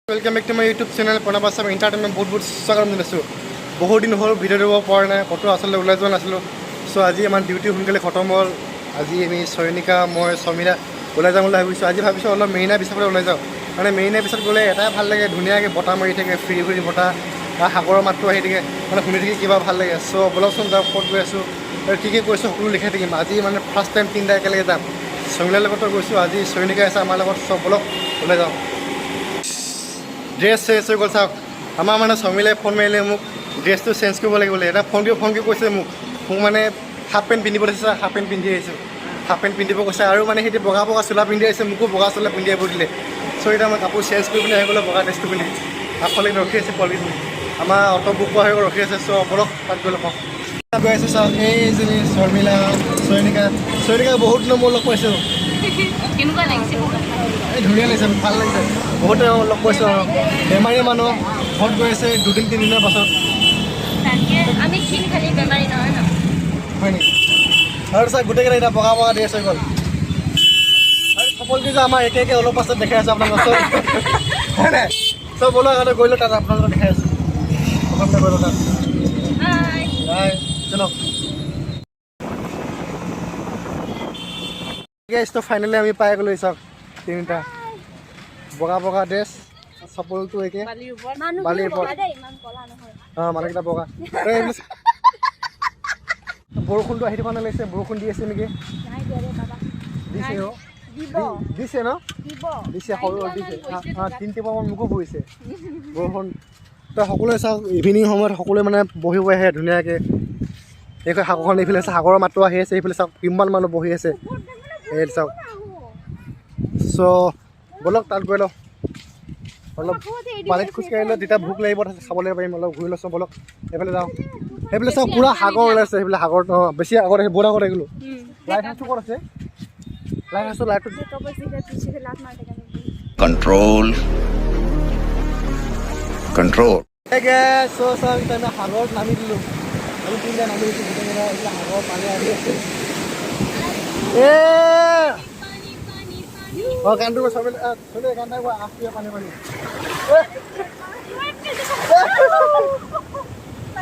welcome back to my YouTube channel Pranav Assam entertainment बहुत स्वागत जनाइছোঁ बहुत दिन हल भिडिओ দিব পৰা নাই কত আসলে ওলাই যোৱা নাছিলোঁ সো আজি আমাৰ ডিউটি সোনকালে খতম হ'ল আজি আমি সৈনিকা মই সমীৰা ওলাই যাম বুলি ভাবিছোঁ আজি ভাবিছোঁ অলপ মেইনা বিচাৰলৈ ওলাই যাওঁ মানে মেইনা বিচাৰ গ'লে এটাই ভাল লাগে ধুনীয়াকৈ বতাহ মাৰি থাকে ফ্ৰী ফ্ৰী বতাহ সাগৰৰ মাতটো আহি থাকে মানে শুনি থাকি কিবা ভাল লাগে সো বলকচোন যাওঁ ক'ত গৈ আছোঁ আৰু কি কি কৰিছোঁ সকলো লিখাই থাকিম আজি মানে ফাৰ্ষ্ট টাইম তিনিটা একেলগে যাম সমীৰাৰ লগতো গৈছোঁ আজি সৈনিকা আছে আমাৰ লগত চব বলক ওলাই যাওঁ ড্ৰেছ চেঞ্জ হৈ গ'ল চাওক আমাৰ মানে সমীলাই ফোন মাৰিলে মোক ড্ৰেছটো চেঞ্জ কৰিব লাগিব বোলে এটা ফোন কৈছে মোক মানে হাফ পেণ্ট পিন্ধিব দিছে হাফ পেণ্ট পিন্ধি আহিছোঁ হাফ পেণ্ট পিন্ধিব কৈছে আৰু মানে সিহঁতে বগা বগা চোলা পিন্ধি আহিছে মোকো বগা চোলা পিন্ধি আহিব দিলে চ' এতিয়া মই কাপোৰ চেঞ্জ কৰি পিনি আহি গ'লো বগা ড্ৰেছটো পিন্ধি আগফালে ৰখি আছে পলিথিন আমাৰ অটো বুক কৰা হৈ ৰখি আছে চ' বলক তাত গৈ লগ গৈ আছে চাওক এইজনী শৰ্মিলা সৈনিকা বহুত দিনৰ মোৰ লগ পাইছোঁ কেনেকুৱা লাগিছে ধুনীয়া লাগিছে ভাল লাগিছে বহুতে লগ পাইছোঁ বেমাৰী মানুহ ঘৰত গৈ আছে দুদিন তিনিদিনৰ পাছত আমি ক্ষীণ খালি বেমাৰী নহয় ন হয় নেকি আৰু চাওক গোটেইকেইটা এতিয়া বগা বগা ড্ৰেছ হৈ গ'ল আৰু সকলোকে যে আমাৰ একে একে অলপ পাছত দেখাই আছোঁ আপোনালোকক চব হয় নাই চব বলো আগতে গৈলোঁ তাত আপোনালোকক দেখাই আছোঁ প্ৰথমতে গৈলোঁ তাত নাই চলক তো ফাইনেলি আমি পাই গ'লোঁ চাওক তিনিটা বগা বগা ড্ৰেছ চপলটো একে বালিৰ ওপৰত অঁ মানুহকেইটা বগা বৰষুণটো আহি থকা নালাগিছে বৰষুণ দি আছে নেকি দিছে দিছে ন দিছে সৰু দিছে তিনি টিপামান মোকো পৰিছে বৰষুণ তো সকলোৱে চাওক ইভিনিং সময়ত সকলোৱে মানে বহিব আহে ধুনীয়াকৈ এইখন সাগৰখন এইফালে আছে সাগৰৰ মাতটো আহি আছে এইফালে চাওক কিমান মানুহ বহি আছে এই চাওক চ' ব'লক তাত গৈ লওঁ অলপ পানীত খোজকাঢ়িলে তেতিয়া ভোক লাগিব খাবলৈ পাৰিম অলপ ঘূৰি লৈছোঁ ব'লক এইফালে যাওঁ সেইফালে চাওক পূৰা সাগৰ ওলাইছে সেইফালে সাগৰ অঁ বেছি আগত আহি বহুত আগত আহি গ'লোঁ লাইট হাউচটো ক'ত আছে লাইট হাউচটো লাইটটো control চ' চাওক এতিয়া আমি সাগৰত নামি দিলোঁ আমি তিনিটা নামি দিছোঁ গোটেইকেইটা এইফালে সাগৰৰ পানী আহি আছে অঁ গানটো চবে গান থাকিব আফিয়া পানী পানী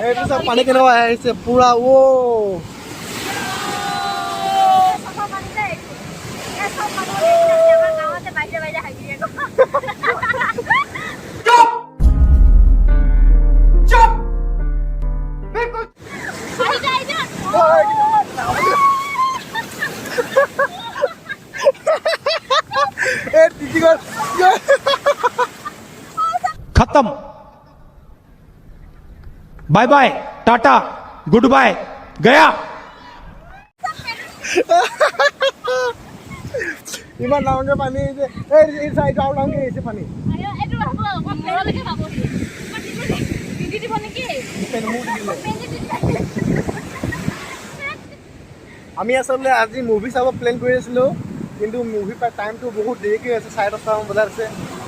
এইটো চব পানী কেনেকুৱা আহিছে পূৰা खत्म bye bye tata good bye गया ইমান ডাঙৰকৈ পানী আহিছে এই চাইড আৰু ডাঙৰকৈ আহিছে পানী আমি আচলতে আজি মুভি চাব প্লেন কৰি আছিলোঁ কিন্তু মুভি পাই টাইমটো বহুত দেৰিকৈ আছে 10:30মান বজাত আছে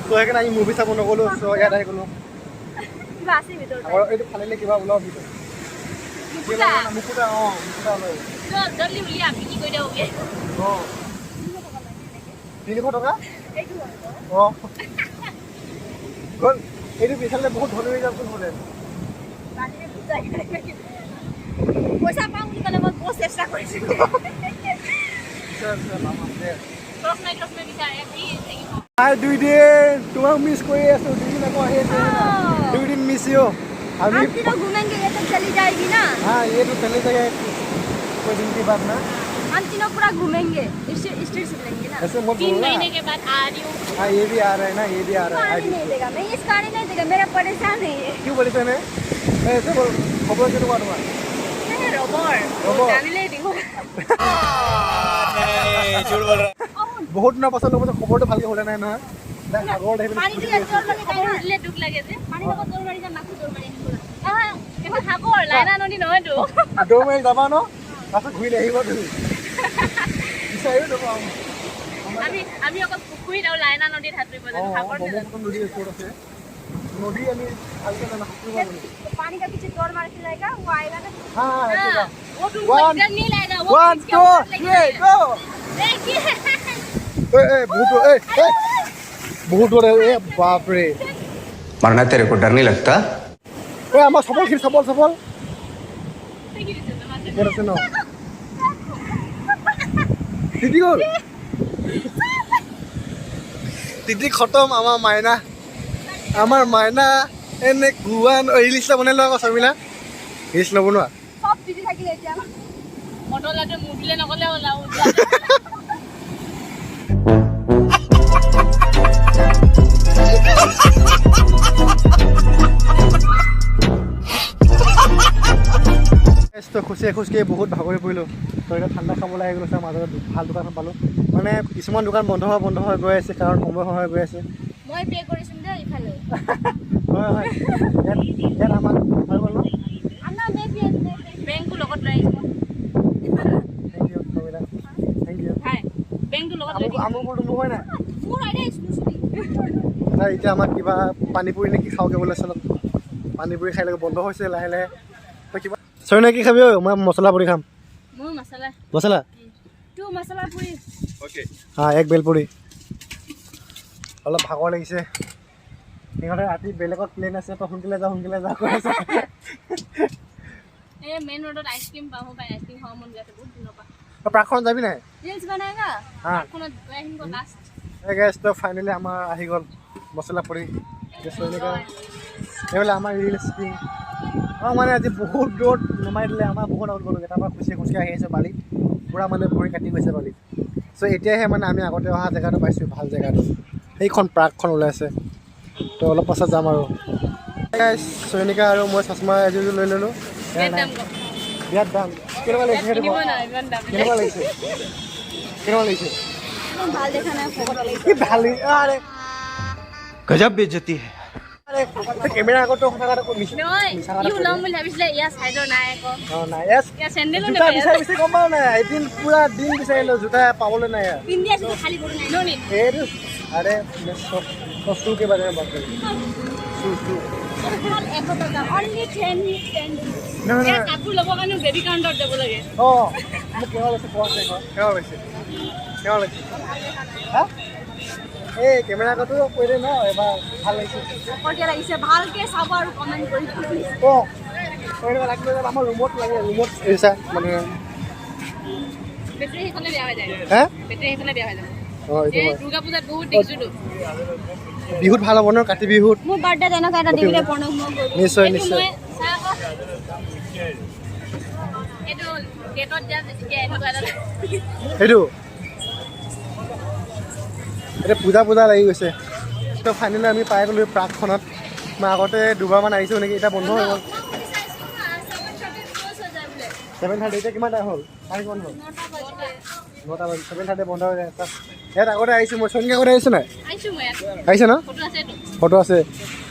ত' সেইকাৰণে আমি মুভি চাব নগ'লোঁ চ' ইয়াত আহি গ'লোঁ এইটো ফালিলে কিবা ওলাব ভিতৰত মুকুতা অঁ মুকুতা ওলাব অঁ 300 টকা অঁ গ'ল এইটো পিছালে বহুত ধনী হৈ যাবচোন হ'লে পইচা পাওঁ বুলি ক'লে মই বহুত চেষ্টা কৰিছিলোঁ দুইদিন তোমাক মিছ কৰি আছোঁ দুইদিন আকৌ আহি আছে দুইদিন মিছ ইউ अभी तो घूमेंगे ये तो चली जाएगी ना हाँ ये तो चले जाएगा कोई दिन की बात ना हम तीनों पूरा घूमेंगे स्ट्रीट से लेंगे ना ऐसे मत 3 बोलो महीने के बाद आ रही हूँ हाँ ये भी आ रहा है ना ये भी आ रहा है नहीं देगा मैं इस गाड़ी नहीं देगा मेरा परेशान है ये क्यों परेशान है ऐसे बोल खबर से तो बात हुआ बहुत दिনৰ পাছত লগতে খবৰটো ভালকৈ হ'লে নাই নহয় সাগৰত আহি দুখ লাগে যে পানী লগত দৌৰ মাৰি যাম মাথো দৌৰ মাৰি এখন সাগৰ লাইনা নদী নহয়তো দৌৰ মাৰি যাবা ন তাৰপিছত ঘূৰি আহিব তুমি বিচাৰিও যাবা আমি অকল পুখুৰীত আৰু লাইনা নদীত সাঁতুৰিব যাম সাগৰত নদী ওচৰত আছে नदी আমি ভালকে জানা पानी का पीछे दौड़ मार के जाएगा वो आएगा ना हां वो तुमको इधर नहीं लाएगा वो 1 2 3 गो देखिए ए बहुत बहुत बाप रे मरना तेरे को डर नहीं लगता ঐ আমাৰ চপলখিনি চপল ক'ত আছে ন তিতি গ'ল তিতি খতম আমাৰ মাইনা এনে গুৱান ৰিলিজ বনাই লোৱা আকৌ শৰ্মিলা ৰিলিজ নবনোৱা সব দিদি থাকিলে এতিয়া মটলাতে মুদিলে নকলে ওলাও তো খোজকাঢ়ি বহুত ভাগৰি পৰিলোঁ তো এতিয়া ঠাণ্ডা খাবলৈ আহি গৈছে মাজত ভাল দোকান পালোঁ মানে কিছুমান দোকান বন্ধ হৈ গৈ আছে কাৰণ সময় গৈ আছে মই পে কৰিছো দে ইফালে হয় ইয়াত আমাক ভাল গ'ল ন আমাৰ বেংকটো লগত লৈ আহিছো thank you Sharmila thank you hi বেংকটো লগত লৈ আমুক হয় নাই মোৰ আইডিয়া স্কুটি এতিয়া আমাক কিবা পানীপুৰি নে কি খাওঁগৈ বোলে চলক পানীপুৰি খাই বন্ধ হৈছে লাহে লাহে তই কিবা চয়নে কি খাবি মই মছলা পুৰি খাম মোৰ মছলা মছলা তো মছলা পুৰি এক বেলপুৰি অলপ ভাগৰ লাগিছে সিহঁতে ৰাতি বেলেগত প্লেন আছে তই সোনকালে যা কৈ আছে এই মেইন ৰোডত আইচক্ৰীম পাওঁ পাই আইচক্ৰীম খাব মন গৈছে বহুত দিনৰ পৰা তই প্ৰাকখন যাবি নাই ৰিলছ বনাইগা প্ৰাকখনত গৈ আহিম লাষ্ট গেছ তো ফাইনেলি আমাৰ আহি গ'ল মছলা পুৰি এইফালে আমাৰ ৰিল স্কিং মানে আজি বহুত দূৰত নমাই দিলে আমাৰ বহুত আগত গ'লোগৈ তাৰপৰা খোজকাঢ়ি আহি আছে বালি পূৰা মানে ভৰি কাটি গৈছে বালি চ' এতিয়াহে মানে আমি আগতে অহা জেগাটো পাইছোঁ ভাল জেগাটো সেইখন প্ৰাকখন ওলাইছে তো অলপ পাছত যাম আৰু চয়নিকা আৰু মই চশমা এযোৰ লৈ ল'লোঁ বিৰাট দাম কেনেকুৱা লাগিছে কেনেকুৱা লাগিছে ভাল দেখা নাই ফটো লাগিছে কি ভাল আৰে गजब बेइज्जती है কেমেৰা আগতো কথা নহয় ইউ লম বুলি ভাবিছিলে ইয়াৰ সাইডৰ নাই আকৌ নাই ইয়াৰ চেণ্ডেলো জোতা নেপায় বিচাৰি গম পাওঁ নাই এদিন পুৰা দিন বিচাৰিলোঁ জোতা পাবলৈ নাই পিন্ধি আছো খালি কৰি নাই নো নিন এইটো আৰে চু के बारे में बात करें चू অনলি 10 নহয় এই কাপোৰ ল'ব কাৰণে বেবী কাউণ্টাৰত যাব লাগে অঁ মোক কেনেকুৱা লাগিছে কেনেকুৱা লাগিছে হা এই কেমেৰা আগতো কৈ দে ন এবাৰ ভাল লাগিছে কটিয়া লাগিছে ভালকে চাব আৰু কমেণ্ট কৰি অঁ লাগিলে আমাৰ ৰুমত এৰিছা মানে বেটাৰী সেইফালে বেয়া হৈ যায় হা বেটাৰী সেইফালে বেয়া হৈ যায় অঁ এইটো এই হয় দুৰ্গা পূজাত বহুত দেখিছোঁতো বিহুত ভাল হ'ব ন কাতি বিহুত মোৰ বাৰ্থডে তেনেকুৱা এটা দিবলৈ প্ৰণৱ মই কৰিলোঁ নিশ্চয় এইটো নিশ্চয় মই চাহ আকৌ এইটো গেটত দিয়া যেতিয়া এনেকুৱা এটা সেইটো এতিয়া পূজা লাগি গৈছে তো ফাইনেলি আমি পাই গ'লোঁ প্ৰাকখনত মই আগতে দুবাৰমান আহিছোঁ নেকি এতিয়া বন্ধ হৈ গ'ল 7:30 এতিয়া কিমান টাইম হ'ল টাইম কিমান হ'ল 9টা বাজি 7:30 বন্ধ হৈ যায় ইয়াত আগতে আহিছোঁ মই চয়নিকা আগতে আহিছোঁ নাই আহিছোঁ মই ইয়াত আহিছে ন ফটো আছে এইটো ফটো আছে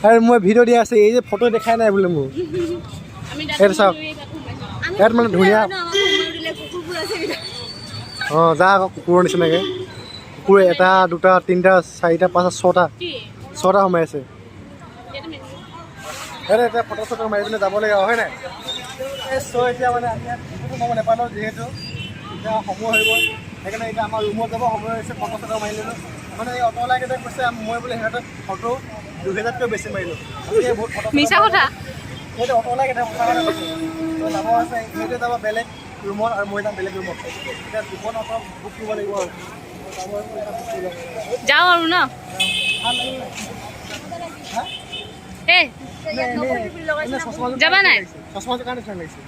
আৰু মই ভিডিঅ' দিয়া আছে এই যে ফটো দেখাই নাই বোলে মোৰ আমি এইটো চাওক ইয়াত মানে ধুনীয়া অঁ যা আকৌ কুকুৰৰ নিচিনাকৈ কুকুৰ 1 2 3 4 5 6টা সোমাই আছে এতিয়া ফটো মাৰি পিনে যাব লাগে হয় নাই চ' এতিয়া মানে আমি ইয়াত সোমাব নাপালোঁ যিহেতু এতিয়া সময় হৈ গ'ল সেইকাৰণে এতিয়া আমাৰ ৰুমত যাব সময় হৈছে ফটো মাৰি ল'লোঁ মানে এই অট'লাকেইটা কৈছে মই বোলে সিহঁতক ফটো 2000তকৈ বেছি মাৰিলোঁ বহুত ফটো মিছা কথা সেইটো অট'লাকেইটা যাব আছে সিহঁতে যাব বেলেগ ৰুমত আৰু মই যাম বেলেগ ৰুমত এতিয়া 2খন অট' বুক কৰিব লাগিব আৰু যাওঁ আৰু ন এই যাবা নাই চশমাটো কাৰণে চাই লাগিছে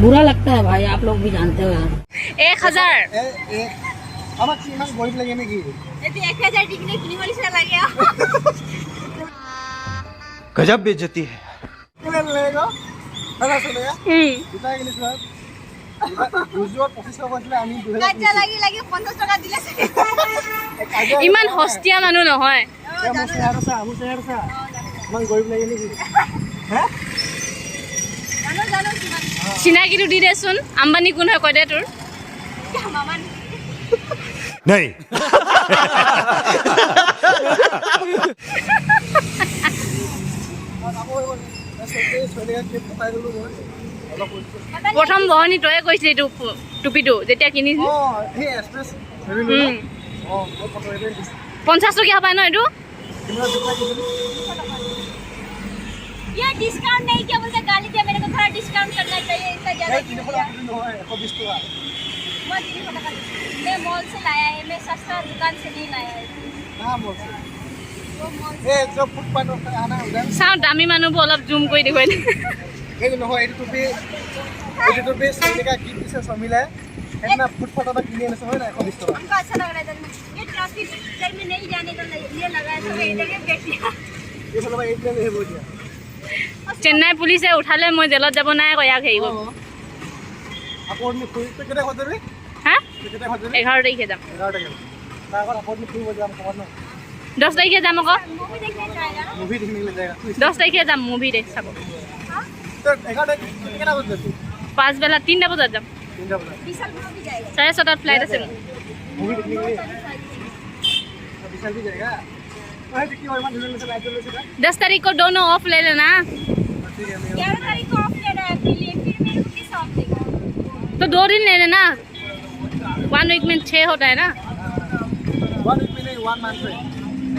बुरा लगता है भाई आप लोग भी जानते हो यार 1000 আমাক ইমান গৰিব লাগে নেকি गजब बेइज्जती है কিমান লাগে দুটাই কিনিছোঁ দুযোৰত 25 কৈছিলে আমি 2000 ইমান সস্তীয়া মানুহ নহয় মোৰ চেহেৰা চা ইমান গৰিব লাগে নেকি হে চিনাকিটো দি দেচোন আম্বানী কোন হয় কৈ দে তোৰ नहीं প্ৰথম বহনি তয়ে কৈছিলি এইটো টুপিটো যেতিয়া কিনিছিলি 50 টকীয়া পায় ন এইটো कितना दुख लगे ये डिस्काउंट नहीं किया बोलते गाली दिया मेरे को थोड़ा डिस्काउंट करना चाहिए इतना ज्यादा नहीं 300 है 120 टका मैं मॉल से लाया है मैं सस्ता दुकान से नहीं लाया है कहां मोल से वो मॉल ए जो फुटपाथ पे आना उधर চাওঁ দামী মানুহবোৰ অলপ জুম কৰি দেখুৱাই দে এই যে নহয় এইটো টুপি সৈনিকা কি দিছে সমিলা এনা ফুটপাথ এটা কিনি আনিছে হয় না 120 টকা हमको अच्छा लग रहा है ये ट्रैफिक इधर में नहीं जाने का ये लगा है तो इधर के बैठ गया এই ফলবা এইটো নে হ'ব দিয়া চেন্নাই পুলিচে উঠালে মই জেলত যাব নাই কয়াক হেৰি কৰিব আপনি ফুৰিতে কেটা খজবে হা কেটা খজবে 11 তাৰিখে যাম 11 টাকা তাৰপৰ আপনি ফুৰিব যাম খবৰ ন 10 তাৰিখে যাম আকৌ मूवी देखने के लिए जाएगा 10 তাৰিখে যাম মুভি দেখ চাব तो 11 टाइम केटा खजবে পাঁচবেলা 3টা বজাত যাম 3টা বজা 6:30 ফ্লাইট আছে মোৰ मूवी देखने के लिए विशाल भी जाएगा अरे की और मान धुले से लाइट चले से 10 तारीख को दोनों ऑफ ले लेना ठीक है 11 तारीख को ऑफ ले रहा है फिर मेरे को किस ऑफ देगा तो 2 दिन ले लेना 1 वीक में 6 होता है ना 1 वीक में नहीं 1 मंथ में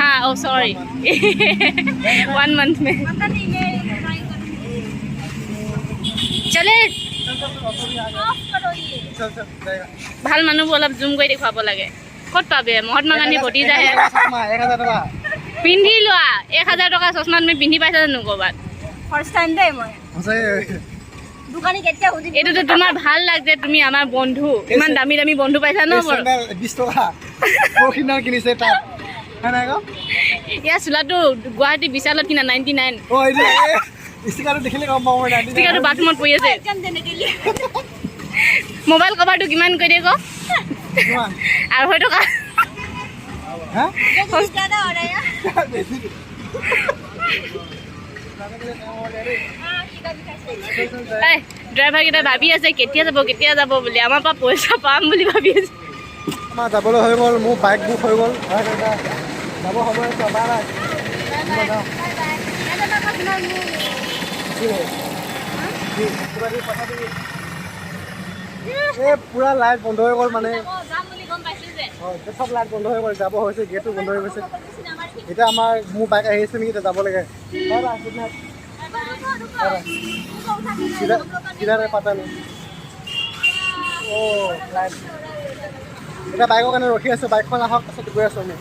हाँ ओ सॉरी 1 मंथ में पता नहीं मैं ट्राई करूंगी चले ऑफ करो ये चल जाएगा ভাল মানুহবোৰ অলপ জুম কৰি দেখুৱাব লাগে ক'ত পাবে মহাত্মা গান্ধী ভতি যায় 1000 টাকা পিন্ধি লোৱা 1000 টকা চশমা তুমি পিন্ধি পাইছা জানো ক'ৰবাত ফাৰ্ষ্ট টাইম দে মই সঁচাই দোকানী কেতিয়া সুধি এইটোতো তোমাৰ ভাল লাগে তুমি আমাৰ বন্ধু ইমান দামী দামী বন্ধু পাইছা ন মোৰ 20 টাকা কোকিনাৰ কিনিছে তাত হয় গো ইয়াৰ চোলাটো গুৱাহাটী বিশালত কিনা 99 ও এই যে ষ্টিকাৰটো দেখিলে গম পাওঁ মই ষ্টিকাৰটো বাথৰুমত পৰি আছে মোবাইল কভাৰটো কিমান কৰি দিয়ে ক কিমান 250 টকা হা ज्यादा हो रहा है ড্ৰাইভাৰ কেইটা ভাবি আছে কেতিয়া যাব বুলি আমাৰ পৰা পইচা পাম বুলি ভাবি আছে আমাৰ যাবলৈ হৈ গ'ল মোৰ বাইক বুক হৈ গ'ল যাব সময় চাবা না পুৰা লাইট বন্ধ হৈ গ'ল মানে চব লাইট বন্ধ হৈ গ'ল যাব হৈছে গেটো বন্ধ হৈ গৈছে এতিয়া আমাৰ মোৰ বাইক আহি আছে নেকি এতিয়া যাব লাগে কিনাৰে পাতা নাই অ' লাইট এতিয়া বাইকৰ কাৰণে ৰখি আছোঁ বাইকখন আহক পাছত গৈ আছোঁ আমি